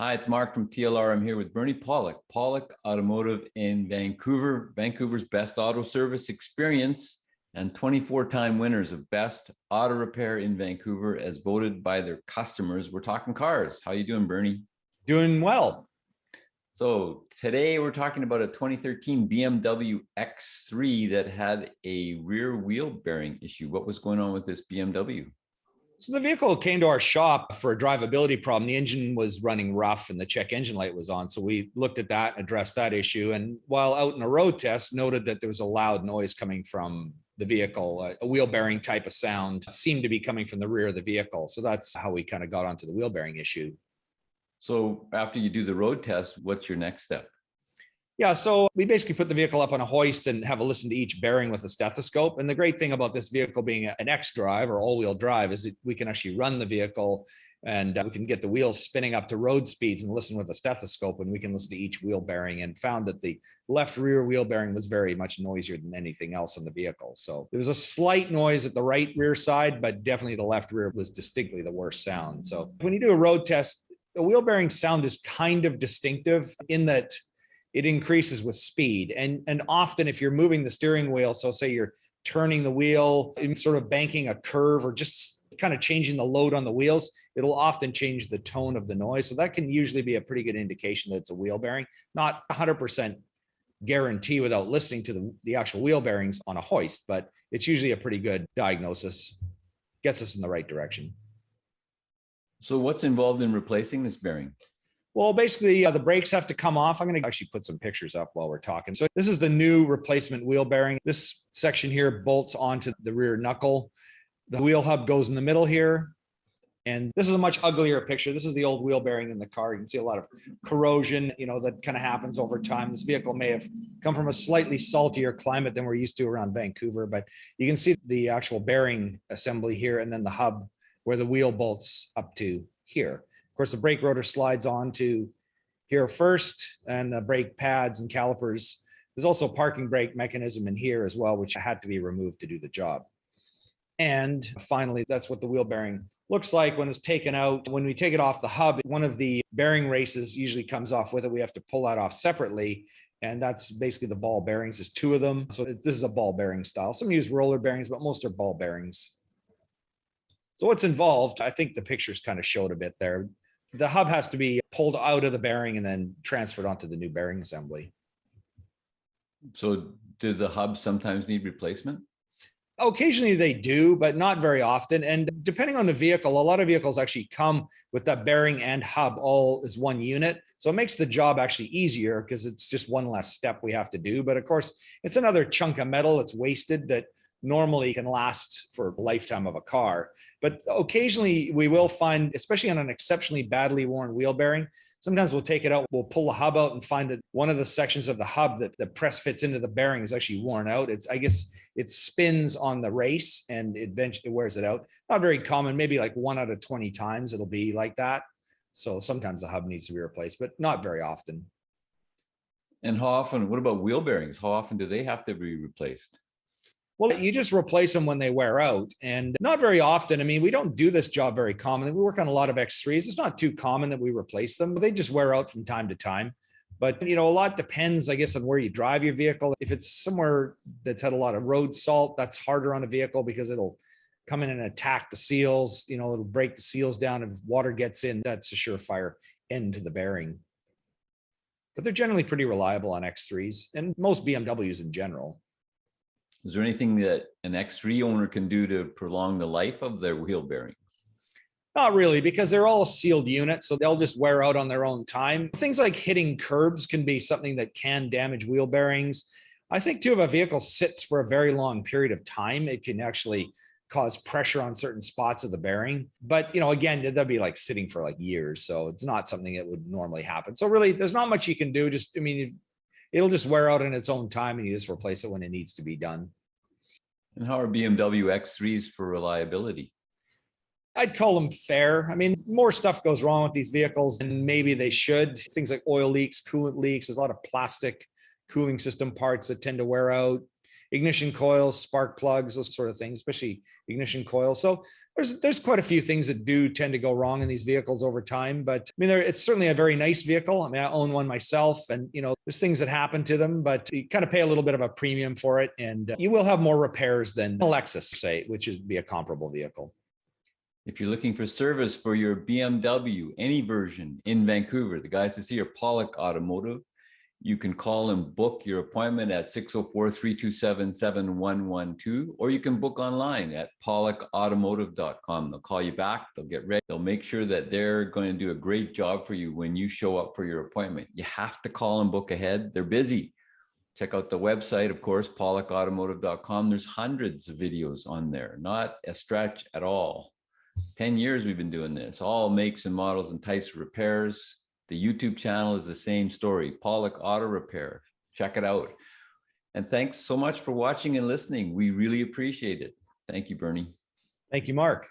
Hi, it's Mark from TLR. I'm here with Bernie Pawlik, Pawlik Automotive in Vancouver, Vancouver's best auto service experience and 24-time winners of best auto repair in Vancouver as voted by their customers. We're talking cars. How you doing, Bernie? Doing well. So today we're talking about a 2013 BMW X3 that had a rear wheel bearing issue. What was going on with this BMW? So the vehicle came to our shop for a drivability problem. The engine was running rough and the check engine light was on. So we looked at that and addressed that issue. And while out in a road test, noted that there was a loud noise coming from the vehicle, a wheel bearing type of sound seemed to be coming from the rear of the vehicle. So that's how we kind of got onto the wheel bearing issue. So after you do the road test, what's your next step? Yeah, so we basically put the vehicle up on a hoist and have a listen to each bearing with a stethoscope. And the great thing about this vehicle being an X-drive or all-wheel drive is that we can actually run the vehicle and we can get the wheels spinning up to road speeds and listen with a stethoscope, and we can listen to each wheel bearing, and found that the left rear wheel bearing was very much noisier than anything else on the vehicle. So there was a slight noise at the right rear side, but definitely the left rear was distinctly the worst sound. So when you do a road test, the wheel bearing sound is kind of distinctive in that it increases with speed. And often if you're moving the steering wheel, so say you're turning the wheel and sort of banking a curve or just kind of changing the load on the wheels, it'll often change the tone of the noise. So that can usually be a pretty good indication that it's a wheel bearing. Not 100% guarantee without listening to the actual wheel bearings on a hoist, but it's usually a pretty good diagnosis. Gets us in the right direction. So what's involved in replacing this bearing? Well, basically, the brakes have to come off. I'm going to actually put some pictures up while we're talking. So this is the new replacement wheel bearing. This section here bolts onto the rear knuckle. The wheel hub goes in the middle here. And this is a much uglier picture. This is the old wheel bearing in the car. You can see a lot of corrosion, that kind of happens over time. This vehicle may have come from a slightly saltier climate than we're used to around Vancouver, but you can see the actual bearing assembly here and then the hub where the wheel bolts up to here. Of course, the brake rotor slides on to here first, and the brake pads and calipers. There's also a parking brake mechanism in here as well, which had to be removed to do the job. And finally, that's what the wheel bearing looks like when it's taken out. When we take it off the hub, one of the bearing races usually comes off with it. We have to pull that off separately. And that's basically the ball bearings. There's two of them. So this is a ball bearing style. Some use roller bearings, but most are ball bearings. So what's involved, I think the pictures kind of showed a bit there. The hub has to be pulled out of the bearing and then transferred onto the new bearing assembly. So do the hubs sometimes need replacement? Occasionally they do, but not very often. And depending on the vehicle, a lot of vehicles actually come with that bearing and hub all as one unit. So it makes the job actually easier because it's just one less step we have to do. But of course, it's another chunk of metal that's wasted that normally can last for a lifetime of a car. But occasionally we will find, especially on an exceptionally badly worn wheel bearing, sometimes we'll take it out, we'll pull the hub out and find that one of the sections of the hub that the press fits into the bearing is actually worn out. I guess it spins on the race and it eventually wears it out. Not very common, maybe like 1 out of 20 times it'll be like that. So sometimes the hub needs to be replaced, but not very often. And how often, what about wheel bearings? How often do they have to be replaced? Well, you just replace them when they wear out, and not very often. I mean, we don't do this job very commonly. We work on a lot of X3s. It's not too common that we replace them. They just wear out from time to time. But, a lot depends, I guess, on where you drive your vehicle. If it's somewhere that's had a lot of road salt, that's harder on a vehicle because it'll come in and attack the seals. It'll break the seals down. If water gets in, that's a surefire end to the bearing. But they're generally pretty reliable on X3s and most BMWs in general. Is there anything that an X3 owner can do to prolong the life of their wheel bearings? Not really, because they're all sealed units, so they'll just wear out on their own time. Things like hitting curbs can be something that can damage wheel bearings. I think too, if a vehicle sits for a very long period of time, it can actually cause pressure on certain spots of the bearing. But, again, that'd be like sitting for like years. So it's not something that would normally happen. So really, there's not much you can do. It'll just wear out in its own time and you just replace it when it needs to be done. And how are BMW X3s for reliability? I'd call them fair. More stuff goes wrong with these vehicles than maybe they should. Things like oil leaks, coolant leaks, there's a lot of plastic cooling system parts that tend to wear out. ignition coils, spark plugs, those sort of things, especially ignition coils. So there's quite a few things that do tend to go wrong in these vehicles over time. But I mean, it's certainly a very nice vehicle. I mean, I own one myself, and there's things that happen to them, but you kind of pay a little bit of a premium for it, and you will have more repairs than a Lexus, say, which would be a comparable vehicle. If you're looking for service for your BMW, any version in Vancouver, the guys that see are Pawlik Automotive. You can call and book your appointment at 604-327-7112, or you can book online at pawlikautomotive.com. They'll call you back, they'll get ready, they'll make sure that they're going to do a great job for you when you show up for your appointment. You have to call and book ahead. They're busy. Check out the website, of course, pawlikautomotive.com. There's hundreds of videos on there, not a stretch at all. 10 years we've been doing this, all makes and models and types of repairs. The YouTube channel is the same story, Pawlik Auto Repair. Check it out. And thanks so much for watching and listening. We really appreciate it. Thank you, Bernie. Thank you, Mark.